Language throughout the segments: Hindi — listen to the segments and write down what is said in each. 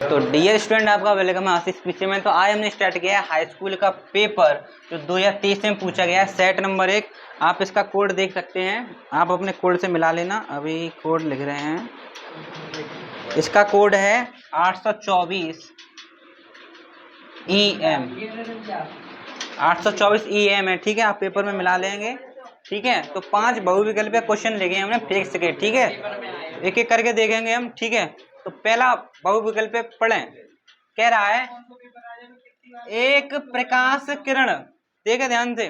तो डियर स्टूडेंट, आपका वेलकम है आशीष पीछे में। तो आज हमने स्टार्ट किया है हाई स्कूल का पेपर जो 2023 में पूछा गया है, सेट नंबर 1। आप इसका कोड देख सकते हैं, आप अपने कोड से मिला लेना। अभी कोड लिख रहे हैं, इसका कोड है 824 EM। 824 EM है, ठीक है। आप पेपर में मिला लेंगे, ठीक है। तो 5 बहुविकल्पीय क्वेश्चन लिखे हमने फिजिक्स के, ठीक है। एक एक करके देखेंगे हम, ठीक है। तो पहला बहुविकल्पीय पढ़ें। कह रहा है एक प्रकाश किरण, देखे ध्यान से,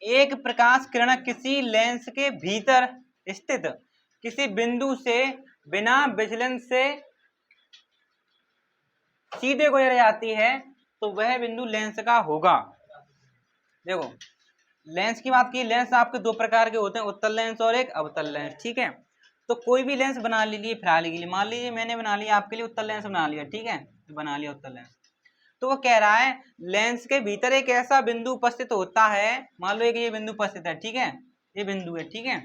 एक प्रकाश किरण किसी लेंस के भीतर स्थित किसी बिंदु से बिना विचलन से सीधे गुजर जाती है तो वह बिंदु लेंस का होगा। देखो, लेंस की बात की, लेंस आपके दो प्रकार के होते हैं, उत्तल लेंस और एक अवतल लेंस, ठीक है। तो कोई भी लेंस बना लीजिए फिलहाल के लिए, मान लीजिए मैंने बना लिया आपके लिए उत्तल लेंस बना लिया, ठीक है, बना लिया उत्तल लेंस। तो वो कह रहा है लेंस के भीतर एक ऐसा बिंदु उपस्थित होता है, मान लो एक ये बिंदु उपस्थित है, ठीक है, ये बिंदु है, ठीक है।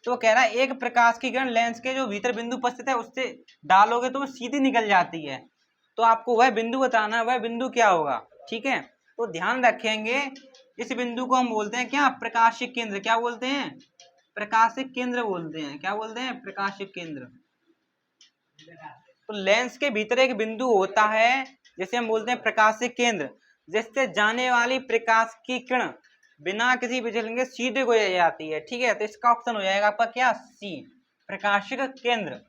तो वो कह रहा है एक प्रकाश की किरण लेंस के जो भीतर बिंदु उपस्थित है उससे डालोगे तो वो सीधी निकल जाती है। तो आपको वह बिंदु बताना है, वह बिंदु क्या होगा, ठीक है। तो ध्यान रखेंगे, इस बिंदु को हम बोलते हैं क्या, प्रकाशिक केंद्र। क्या बोलते हैं? प्रकाशिक केंद्र बोलते हैं। क्या बोलते हैं? प्रकाशिक केंद्र। तो लेंस के भीतर एक बिंदु होता है जिसे हम बोलते हैं प्रकाशिक केंद्र, जिससे जाने वाली प्रकाश की किरण बिना किसी विचलन के सीधे गुजर जाती है, ठीक है। तो इसका ऑप्शन हो जाएगा आपका क्या, सी, प्रकाशिक केंद्र,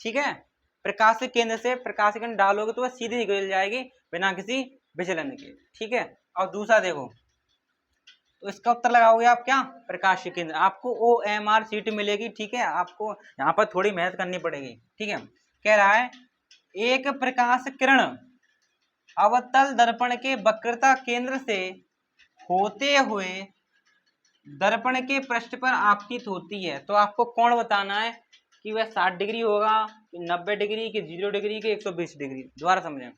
ठीक है। प्रकाशिक केंद्र से प्रकाशिक किरण डालोगे तो वह सीधे गुजर जाएगी बिना किसी विचलन के, ठीक है। और दूसरा देखो, तो इसका उत्तर लगाओगे आप क्या, प्रकाशिक केंद्र। आपको OMR सीट मिलेगी, ठीक है। आपको यहाँ पर थोड़ी मेहनत करनी पड़ेगी, ठीक है। कह रहा है एक प्रकाश किरण अवतल दर्पण के वक्रता केंद्र से होते हुए दर्पण के पृष्ठ पर आपतित होती है। तो आपको कोण बताना है कि वह 60 डिग्री होगा, 90 डिग्री, कि 0 डिग्री, के 120 डिग्री। दोबारा समझें,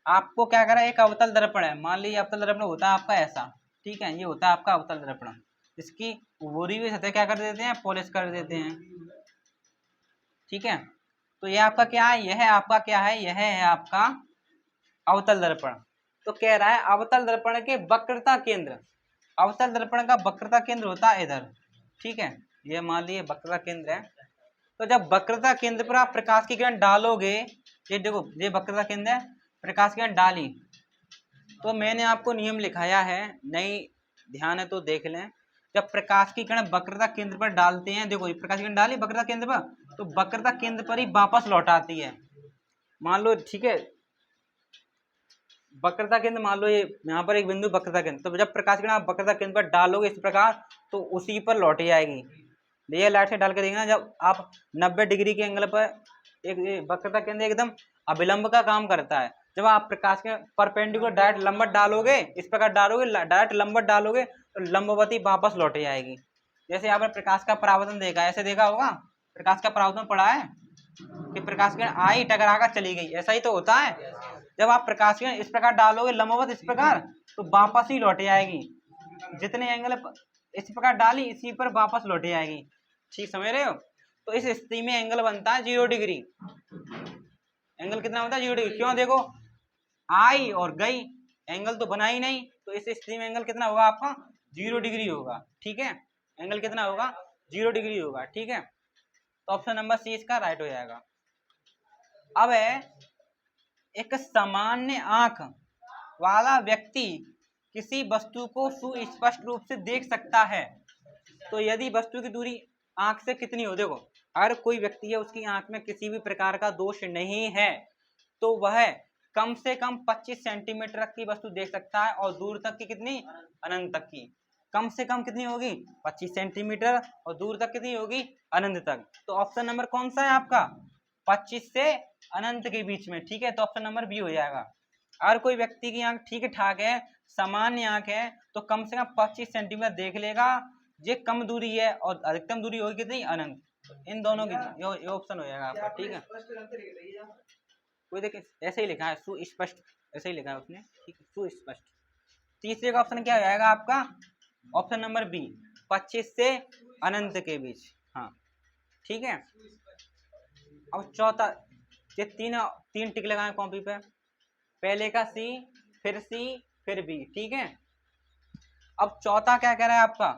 आपको क्या करा, एक अवतल दर्पण है, मान लीजिए अवतल दर्पण होता है आपका ऐसा, ठीक है, ये होता है आपका अवतल दर्पण। इसकी बोरी हुई सतह क्या कर देते हैं, पॉलिश कर देते हैं, ठीक है। तो ये आपका क्या है, यह आपका क्या है, यह है आपका अवतल दर्पण। तो कह रहा है अवतल दर्पण के वक्रता केंद्र, अवतल दर्पण का वक्रता केंद्र होता है इधर, ठीक है। ये मान लीजिए वक्रता केंद्र है। तो जब वक्रता केंद्र पर आप प्रकाश की किरण डालोगे, ये देखो ये वक्रता केंद्र है, प्रकाश की किरण डाली, तो मैंने आपको नियम लिखाया है, नहीं ध्यान है तो देख लें। जब प्रकाश की किरण वक्रता केंद्र पर डालते हैं, देखो प्रकाश की किरण डाली वक्रता केंद्र पर, तो वक्रता केंद्र पर ही वापस लौट आती है। मान लो, ठीक है, वक्रता केंद्र मान लो ये यहाँ पर एक बिंदु वक्रता केंद्र, तो जब प्रकाश की किरण आप वक्रता केंद्र पर डालोगे इस प्रकार, तो उसी पर लौट जाएगी। ये लाइट से डाल के देखना, जब आप 90 डिग्री के एंगल पर, एक वक्रता केंद्र एकदम अभिलंब का काम करता है। जब आप प्रकाश के परपेंडिकुलर डायरेक्ट लंबवत डालोगे, इस प्रकार डालोगे, डायरेक्ट लंबवत डालोगे, तो लंबवती वापस लौट जाएगी। जैसे आपने प्रकाश का परावर्तन देखा, ऐसे देखा होगा, प्रकाश का परावर्तन पढ़ा है कि प्रकाश की किरण आई टकरा कर चली गई, ऐसा ही तो होता है। जब आप प्रकाश की किरण इस प्रकार डालोगे लंबवत इस प्रकार, तो वापस ही लौट जाएगी, जितने एंगल इस प्रकार डाली इसी पर वापस लौट जाएगी, ठीक समझ रहे हो। तो इस स्थिति में एंगल बनता है 0 डिग्री। एंगल कितना होता है, 0 डिग्री। क्यों, देखो आई और गई, एंगल तो बना ही नहीं, तो इस स्थिति में एंगल कितना होगा आपका, 0 डिग्री होगा, ठीक है। एंगल कितना होगा, 0 डिग्री होगा, ठीक है। तो ऑप्शन नंबर सी इसका राइट हो जाएगा। अब है एक सामान्य आंख वाला व्यक्ति किसी वस्तु को सुस्पष्ट रूप से देख सकता है, तो यदि वस्तु की दूरी आंख से कितनी हो, देखो अगर कोई व्यक्ति है उसकी आंख में किसी भी प्रकार का दोष नहीं है, तो वह कम से कम 25 सेंटीमीटर की वस्तु देख सकता है, और दूर तक की कितनी, अनंत तक की। कम से कम कितनी होगी, 25 सेंटीमीटर, और दूर तक कितनी होगी, अनंत तक। तो ऑप्शन नंबर कौन सा है आपका, 25 से अनंत के बीच में, ठीक है। तो ऑप्शन नंबर बी हो जाएगा। अगर कोई व्यक्ति की आंख ठीक ठाक है, सामान्य आंख है, तो कम से कम 25 सेंटीमीटर देख लेगा, ये कम दूरी है, और अधिकतम दूरी होगी कितनी, अनंत। इन दोनों की ये ऑप्शन हो जाएगा आपका, ठीक है। कोई देखे ऐसे ही लिखा है सुस्पष्ट, ऐसे ही लिखा है उसने, ठीक है, सुस्पष्ट। तीसरे का ऑप्शन क्या हो जाएगा आपका, ऑप्शन नंबर बी, 25 से अनंत के बीच, हाँ, ठीक है। अब चौथा, ये तीन तीन टिक लगाए कॉपी पे, पहले का सी, फिर सी, फिर बी, ठीक है। अब चौथा क्या कह रहा है आपका,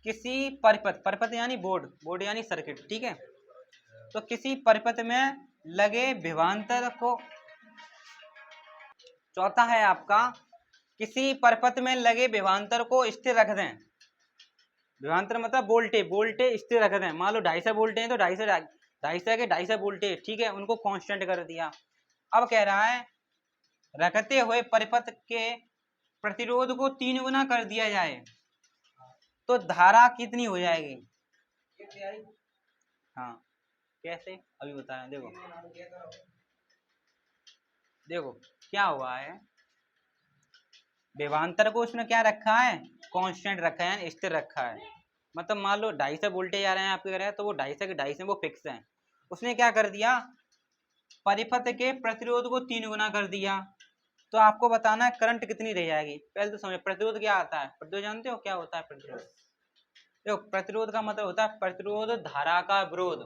किसी परिपथ, परिपथ यानी बोर्ड, बोर्ड यानी सर्किट, ठीक है। तो किसी परिपथ में लगे विभवांतर को, चौथा है आपका किसी परिपथ में लगे विभवांतर को स्थिर रख दें। विभवांतर मतलब वोल्टेज, वोल्टेज स्थिर रख दें। मान लो 250 वोल्टेज है तो 250 वोल्टेज, ठीक है, उनको कांस्टेंट कर दिया। अब कह रहा है रखते हुए परिपथ के प्रतिरोध को 3 गुना कर दिया जाए तो धारा कितनी हो जाएगी। हाँ कैसे, अभी बताया। देखो देखो क्या हुआ है, विभवांतर को उसने क्या रखा है, कांस्टेंट रखा है, स्थिर रखा है। मतलब मान लो 250 वोल्टेज आ रहे हैं आपके घर, तो वो 250 के 250 वो फिक्स है। उसने क्या कर दिया, परिपथ के प्रतिरोध को 3 गुना कर दिया। तो आपको बताना है करंट कितनी रह जाएगी। पहले तो समझो प्रतिरोध क्या आता है, प्रतिरोध जानते हो क्या होता है प्रतिरोध। देखो प्रतिरोध का मतलब होता है प्रतिरोध धारा का विरोध।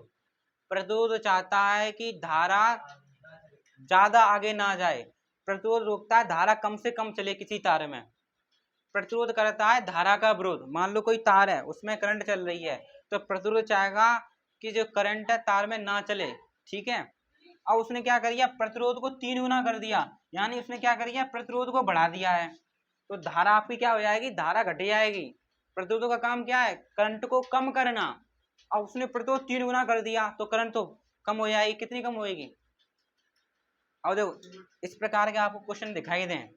प्रतिरोध चाहता है कि धारा ज्यादा आगे ना जाए, प्रतिरोध रोकता है धारा कम से कम चले किसी तार में। प्रतिरोध करता है धारा का विरोध। मान लो कोई तार है उसमें करंट चल रही है, तो प्रतिरोध चाहेगा कि जो करंट है तार में ना चले, ठीक है। अब उसने क्या कर दिया, प्रतिरोध को 3 गुना कर दिया, यानी उसने क्या कर दिया, प्रतिरोध को बढ़ा दिया है। तो धारा आपकी क्या हो जाएगी, धारा घट जाएगी। प्रतिरोध का काम क्या है, करंट को कम करना। अब उसने प्रतिरोध 3 गुना कर दिया तो करंट तो कम हो जाएगी। कितनी कम होएगी। अब देखो इस प्रकार के आपको क्वेश्चन दिखाई दें,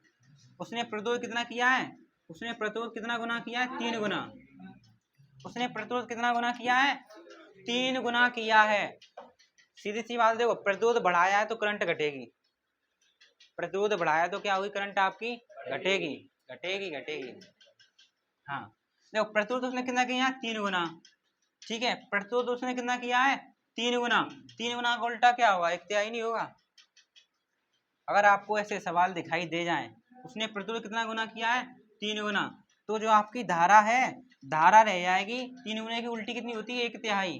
उसने प्रतिरोध कितना किया है, उसने प्रतिरोध कितना गुना किया है, 3 गुना। उसने प्रतिरोध कितना गुना किया है, 3 गुना किया है। सीधी सी बात, देखो प्रतिरोध बढ़ाया है तो करंट घटेगी, प्रतिरोध बढ़ाया तो क्या होगी, करंट आपकी घटेगी, घटेगी घटेगी। हाँ देखो प्रतिरोध उसने कितना किया है, 3 गुना, ठीक है। प्रतिरोध उसने कितना किया है, 3 गुना। 3 गुना का उल्टा क्या होगा, 1/3 नहीं होगा। अगर आपको ऐसे सवाल दिखाई दे जाए, उसने प्रतिरोध कितना गुना किया है, 3 गुना, तो जो आपकी धारा है, धारा रह जाएगी 3 गुने की उल्टी कितनी होती है, 1/3।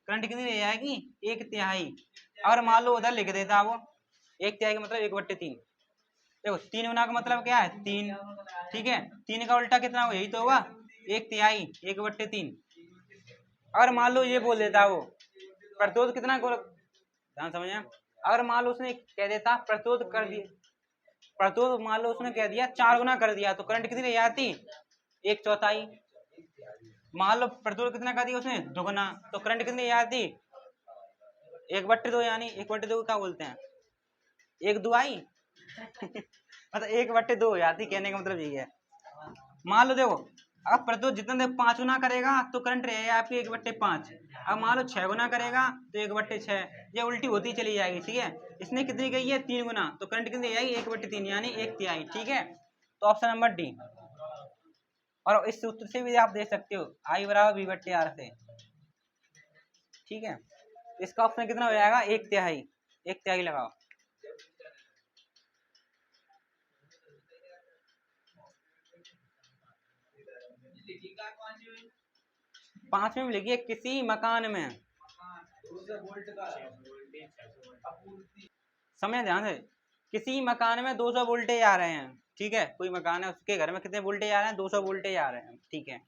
करंट कितनी रह जाएगी, 1/3। अगर मान लो उधर लिख देता वो 1/3 का मतलब 1/3। देखो 3 गुना का मतलब क्या है, 3, ठीक है। 3 का उल्टा कितना होगा, यही तो होगा 1/3, 1/3। अगर मान लो ये बोल देता वो प्रतिरोध कितना, ध्यान समझे। अगर मान लो उसने कह देता प्रतिरोध कर दिया, प्रतिरोध मान लो उसने कह दिया 4 गुना कर दिया, तो करंट कितनी रह जाती, 1/4। मान लो प्रतिरोध कितना कर दिया उसने, 2 गुना, तो करंट कितनी रह जाती, 1/2। यानी 1/2 क्या बोलते हैं, 1/2 मतलब 1/2 हो जाती, कहने का मतलब यही है। मान लो देखो अब प्रतिरोध जितना देर 5 गुना करेगा तो करंट रहेगा आपकी 1/5। अब मान लो 6 गुना करेगा तो 1/6। ये उल्टी होती चली जाएगी, ठीक है। इसने कितनी कही है, 3 गुना, तो करंट कितनी जाएगी, 1/3 यानी 1/3, ठीक है। तो ऑप्शन नंबर डी। और इस सूत्र से भी आप देख सकते हो I बराबर V/R से, ठीक है। इसका ऑप्शन कितना हो जाएगा, 1/3, 1/3 लगाओ। पांचवें में लिखिए किसी मकान में, समय ध्यान से, किसी मकान में 200 वोल्टेज आ रहे हैं, ठीक है। कोई मकान है उसके घर में कितने वोल्टेज आ रहे हैं, 200 वोल्टेज आ रहे हैं, ठीक है।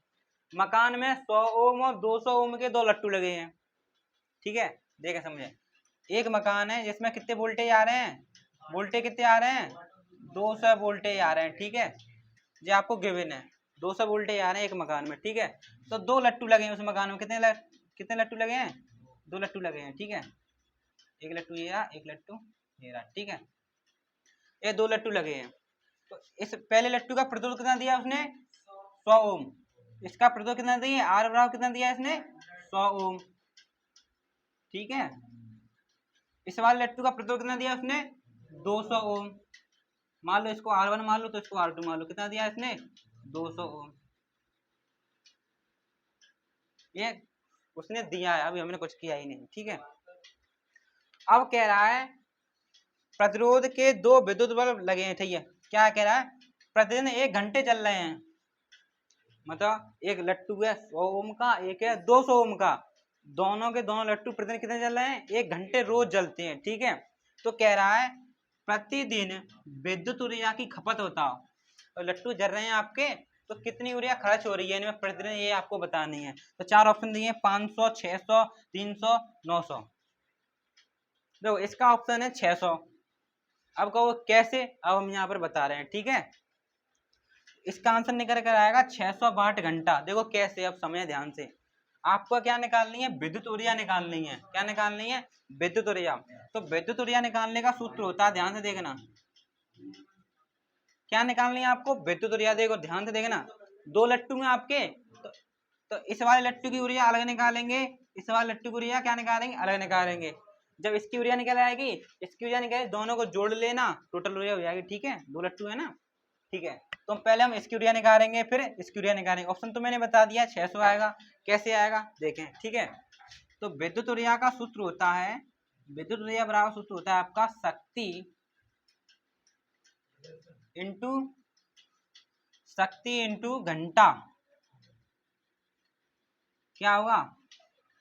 मकान में 100 ओम और 200 ओम के 2 लट्टू लगे हैं, ठीक है। देखे समझे, एक मकान है जिसमें कितने वोल्टेज आ रहे हैं, वोल्टेज कितने आ रहे हैं, 200 वोल्टेज आ रहे हैं, ठीक है। ये आपको गिवन है 200 वोल्टेज आ रहे हैं एक मकान में, ठीक है। तो 2 लट्टू लगे हैं उस मकान में, कितने लट्टू लगे हैं, 2 लट्टू लगे हैं, ठीक है। एक लट्टू ये रहा, एक लट्टू ये रहा, ठीक है। ये 2 लट्टू लगे हैं। तो इस पहले लट्टू का प्रतिरोध कितना दिया उसने, 100 ओम। इसका प्रतिरोध कितना दिया, आर बराबर कितना दिया इसने, 100 ओम, ठीक है। इस वाले लट्टू का प्रतिरोध कितना दिया उसने, 200 ओम। मान लो इसको R1 मान लो तो इसको R2 मान लो, कितना दिया इसने, 200 ओम। ये उसने दिया है, अभी हमने कुछ किया ही नहीं, ठीक है। अब कह रहा है प्रतिरोध के 2 विद्युत बल्ब लगे हैं, ठीक है। क्या कह रहा है, प्रतिदिन 1 घंटे चल रहे हैं, मतलब एक लट्टू है 100 ओम का, एक है 200 ओम का। दोनों के दोनों लट्टू प्रतिदिन कितने जल रहे हैं, 1 घंटे रोज जलते हैं, ठीक है। तो कह रहा है प्रतिदिन विद्युत ऊर्जा की खपत होता हो, तो लट्टू जल रहे हैं आपके, तो कितनी ऊर्जा खर्च हो रही है इनमें प्रतिदिन, ये आपको बतानी है। तो 4 ऑप्शन दिए, 500, 600, 300, 900। देखो इसका ऑप्शन है 600। अब कहो कैसे, अब हम यहाँ पर बता रहे हैं, ठीक है। इसका आंसर निकल कर आएगा 600 वाट घंटा। देखो कैसे, अब समझे ध्यान से। आपको क्या निकालनी है, विद्युत ऊर्जा निकालनी है। क्या निकालनी है, विद्युत ऊर्जा। तो विद्युत ऊर्जा निकालने का सूत्र होता है, ध्यान से देखना, क्या निकालनी है आपको, विद्युत ऊर्जा। देखो ध्यान से देखना, 2 लट्टू हैं आपके, तो इस वाले लट्टू की ऊर्जा अलग निकालेंगे, इस वाले लट्टू की ऊर्जा क्या निकालेंगे, अलग निकालेंगे। जब इसकी ऊर्जा निकल आएगी, इसकी ऊर्जा निकलेगी, दोनों को जोड़ लेना, टोटल ऊर्जा हो जाएगी, ठीक है। 2 लट्टू है ना, ठीक है। तो पहले हम इसकी ऊर्जा निकालेंगे, फिर इसकी ऊर्जा निकालेंगे। ऑप्शन तो मैंने बता दिया 600 आएगा। कैसे आएगा देखें, ठीक है। तो विद्युत ऊर्जा का सूत्र होता है, विद्युत ऊर्जा बराबर सूत्र होता है आपका शक्ति इंटू घंटा। क्या होगा,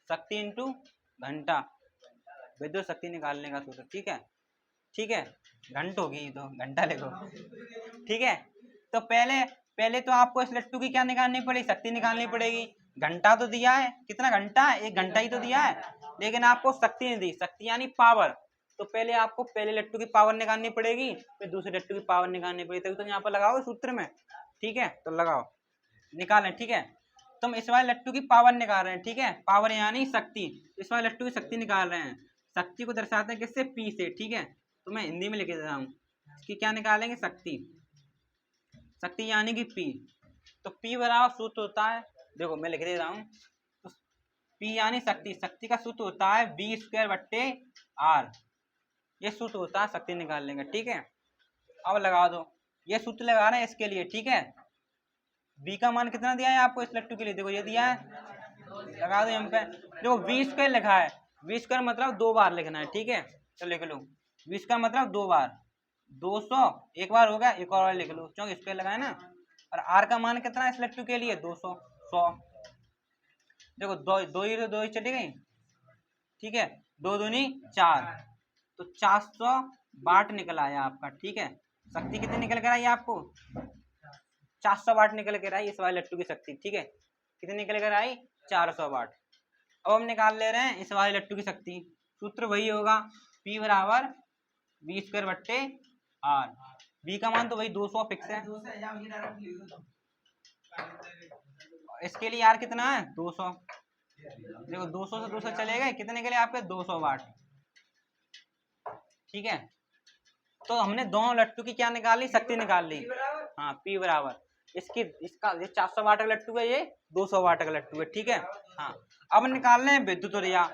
शक्ति इंटू घंटा, विद्युत शक्ति निकालने का सूत्र, ठीक है, ठीक है। घंट होगी तो घंटा लिखो, ठीक है। तो पहले तो आपको इस लट्टू की क्या निकालनी पड़ेगी, शक्ति निकालनी पड़ेगी। घंटा तो दिया है, कितना घंटा है, 1 घंटा ही तो दिया है, लेकिन आपको शक्ति नहीं दी, शक्ति यानी पावर। तो पहले आपको पहले लट्टू की पावर निकालनी पड़ेगी, फिर दूसरे लट्टू की पावर निकालनी पड़ेगी, तभी तो यहाँ पर लगाओ सूत्र में, ठीक है। तो लगाओ, निकालें, ठीक है। तुम इस वाले लट्टू की पावर निकाल रहे हैं, ठीक है, पावर यानी शक्ति। इस वाले लट्टू की शक्ति निकाल रहे हैं, शक्ति को दर्शाते हैं किससे, पी से, ठीक है। तो मैं हिंदी में लिख दे रहा हूँ, इसकी क्या निकालेंगे, शक्ति, शक्ति यानी कि पी। तो पी बराबर सूत्र होता है, देखो मैं लिख दे रहा हूँ, तो पी यानी शक्ति, शक्ति का सूत्र होता है V²/R। ये सूत्र होता है शक्ति निकालने का, ठीक है। अब लगा दो, ये सूत्र लगा रहे हैं इसके लिए, ठीक है। V का मान कितना दिया है आपको इस लट्टू के लिए, देखो ये दिया है, लगा दो यहाँ पे। देखो V² लिखा है, V² मतलब 2 बार लिखना है, ठीक है। तो लिख लो, V² मतलब 2 बार, 200 एक बार हो गया, एक और लिख लो, क्योंकि स्क्वायर लगाए ना। और R का मान कितना है इस लट्टू के लिए, 200, 100। देखो दो ही चली गई, ठीक है, 2 दूनी 4, तो 400 वाट निकल आया आपका, ठीक है। शक्ति कितनी निकल कर आई आपको, 400 वाट निकल कर आई इस वाले लट्टू की शक्ति, ठीक है। कितनी निकल कर आई, 400 वाट। अब हम निकाल ले रहे हैं इस वाले लट्टू की शक्ति, सूत्र वही होगा, P बराबर V²/R। V का मान तो वही 200 फिक्स है, इसके लिए R कितना है, 200। देखो 200 से 200 चले गए, कितने निकले आपके, 200 वाट, ठीक है। तो हमने दोनों लट्टू की क्या निकाल ली, शक्ति निकाल ली। हाँ, P बराबर इसका ये 400 वाट का लट्टू है, ये 200 वाट का लट्टू है, ठीक है। हाँ, अब निकाल रहे हैं विद्युत ऊर्जा।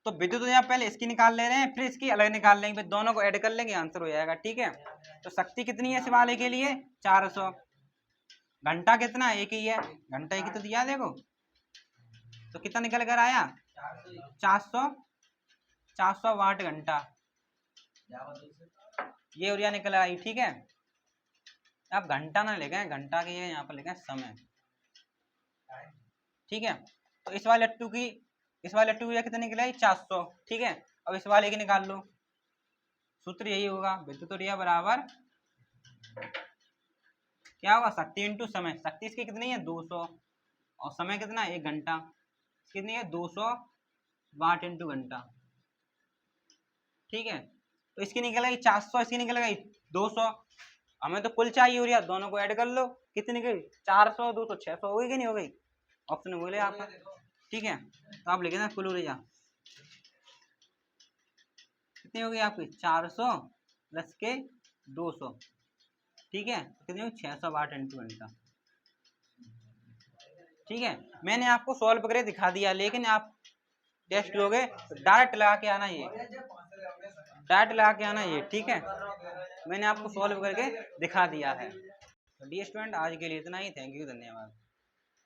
तो विद्युत ऊर्जा पहले इसकी निकाल ले रहे हैं, फिर इसकी अलग निकाल लेंगे, फिर दोनों को ऐड कर लेंगे, आंसर हो जाएगा, ठीक है। तो शक्ति कितनी है इस वाले के लिए, 400। घंटा कितना, एक ही है, घंटा एक ही तो दिया, देखो। तो कितना निकल कर आया, 400 वाट घंटा, ये ऊर्जा निकल आई, ठीक है। आप घंटा ना लिखें, घंटा के यहाँ पर लिखें समय, ठीक है। तो इस वाले लट्टू की कितनी निकल आई, 400, ठीक है। अब इस वाले की निकाल लो, सूत्र यही होगा, विद्युत ऊर्जा बराबर क्या होगा, शक्ति इंटू समय। शक्ति इसकी कितनी है, 200, और समय कितना है, 1 घंटा, कितनी है, 200 वाट इंटू घंटा, ठीक है। तो इसकी निकल गई 400, इसकी निकल गई 200। हमें तो कुल चाहिए ऊर्जा, दोनों को ऐड कर लो, कितनी गई, 400 200 600 हो गई कि नहीं हो गई, ऑप्शन में बोले आपका, ठीक है। तो आप लिखे ना कुल ऊर्जा कितनी हो गई आपकी, 400 प्लस के 200, ठीक है। कितनी होगी, 600 वाट इंटू घंटा, ठीक है। मैंने आपको सॉल्व करके दिखा दिया, लेकिन आप टेस्ट दोगे तो डायरेक्ट लगा के आना, ये डायरेक्ट लगा के आना ये, ठीक है। मैंने आपको सॉल्व करके दिखा दिया है। तो डी स्टूडेंट, आज के लिए इतना ही, थैंक यू, धन्यवाद।